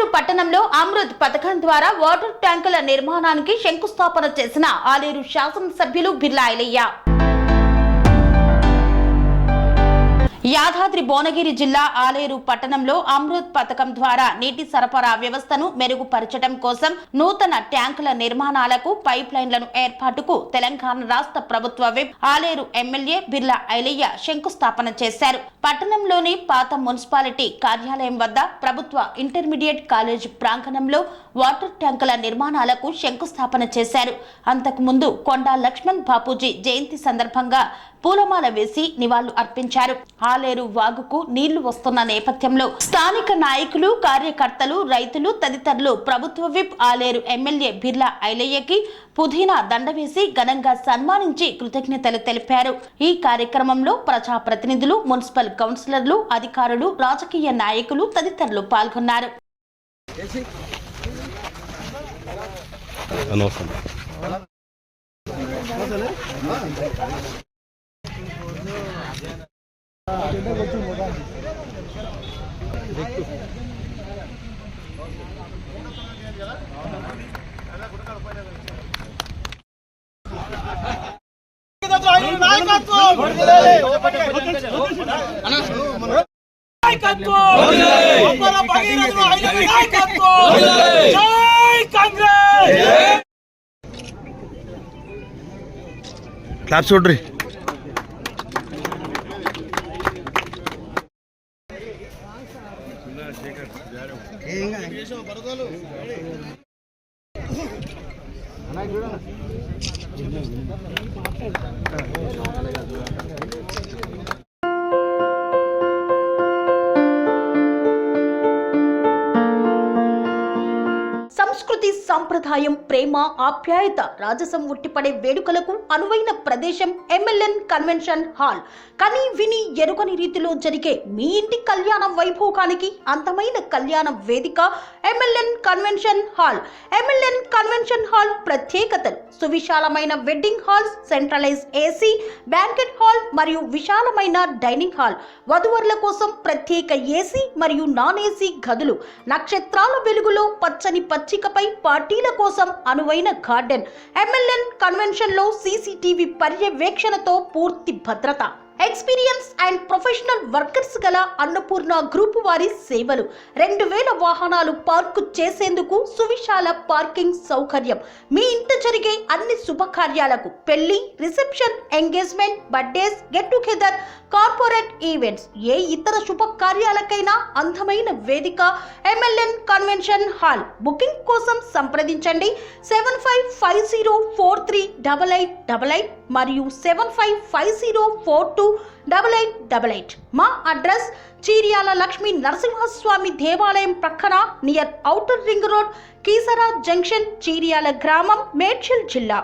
ఆలేరు పట్టణంలో అమృత్ పథకం ద్వారా వాటర్ ట్యాంకుల నిర్మాణానికి శంకుస్థాపన చేసిన ఆలేరు శాసనసభ్యులు బిర్లా ఐలయ్య. యాదాద్రి భువనగిరి జిల్లా ఆలేరు పట్టణంలో అమృత్ పథకం ద్వారా నీటి సరఫరా వ్యవస్థను మెరుగుపరచడం కోసం నూతన ట్యాంకుల నిర్మాణాలకు పైప్ లైన్లను ఏర్పాటుకు తెలంగాణ రాష్ట్ర ప్రభుత్వ విప్ ఆలేరు ఎమ్మెల్యే బిర్లా ఐలయ్య శంకుస్థాపన చేశారు. పట్టణంలోని పాత మున్సిపాలిటీ కార్యాలయం వద్ద ప్రభుత్వ ఇంటర్మీడియట్ కాలేజ్ ప్రాంగణంలో వాటర్ ట్యాంకుల నిర్మాణాలకు శంకుస్థాపన చేశారు. అంతకు ముందు కొండా లక్ష్మణ్ బాపూజీ జయంతి సందర్భంగా పూలమాల వేసి నివాళులు అర్పించారు. ఆలేరు వాగుకు నీళ్లు వస్తున్న నేపథ్యంలో స్థానిక నాయకులు, కార్యకర్తలు, రైతులు తదితరులు ప్రభుత్వ విప్ ఆలేరు ఎమ్మెల్యే బిర్లా ఐలయ్యకి పుదీనా దండ వేసి ఘనంగా సన్మానించి కృతజ్ఞతలు తెలిపారు. ఈ కార్యక్రమంలో ప్రజాప్రతినిధులు, మున్సిపల్ కౌన్సిలర్లు, అధికారులు, రాజకీయ నాయకులు తదితరులు పాల్గొన్నారు. క్లాప్ చూడ్రి. సంస్కృతి, సంప్రదాయం, ప్రేమ, ఆప్యాయత, రాజసం ఉట్టిపడే వేడుకలకు అనువైన ప్రదేశం ఎంఎల్ఎన్ కన్వెన్షన్ హాల్. కని విని ఎరుగని రీతిలో జరిగే మీ ఇంటి కళ్యాణ వైభోగానికి అందమైన కళ్యాణ వేదిక MLN convention hall. MLN convention hall ప్రత్యేకతలు: సువిశాలమైన wedding halls, centralise AC banquet hall మరియు విశాలమైన డైనింగ్ హాల్, వధువరుల కోసం ప్రత్యేక ఏసీ మరియు నాన్ ఏసీ గదులు, నక్షత్రాల వెలుగులో పచ్చని పచ్చికపై పార్టీల కోసం అనువైన గార్డెన్. ఎంఎల్ఎన్ కన్వెన్షన్ లో సీసీటీవీ పర్యవేక్షణతో పూర్తి భద్రత. ఎక్స్పీరియన్స్ అండ్ ప్రొఫెషనల్ వర్కర్స్ గల అన్నపూర్ణ గ్రూప్ వారి సేవలు. 2000 వాహనాలు పార్కు చేసేందుకు సువిశాల పార్కింగ్ సౌకర్యం. మీ ఇంట జరిగే అన్ని శుభకార్యాలకు, పెళ్లి, reception, engagement, birthdays, get together, corporate events, ఏ ఇతర శుభకార్యాలకైనా అందమైన వేదిక ఎంఎల్ఎన్ కన్వెన్షన్ హాల్. బుకింగ్ కోసం సంప్రదించండి 7550438888 మరియు 7550428888. మా అడ్రస్ చీర్యాల లక్ష్మీ నరసింహస్వామి దేవాలయం ప్రక్కన, near outer ring road, Keesara junction, Cheeryal గ్రామం, మేడ్చల్ జిల్లా.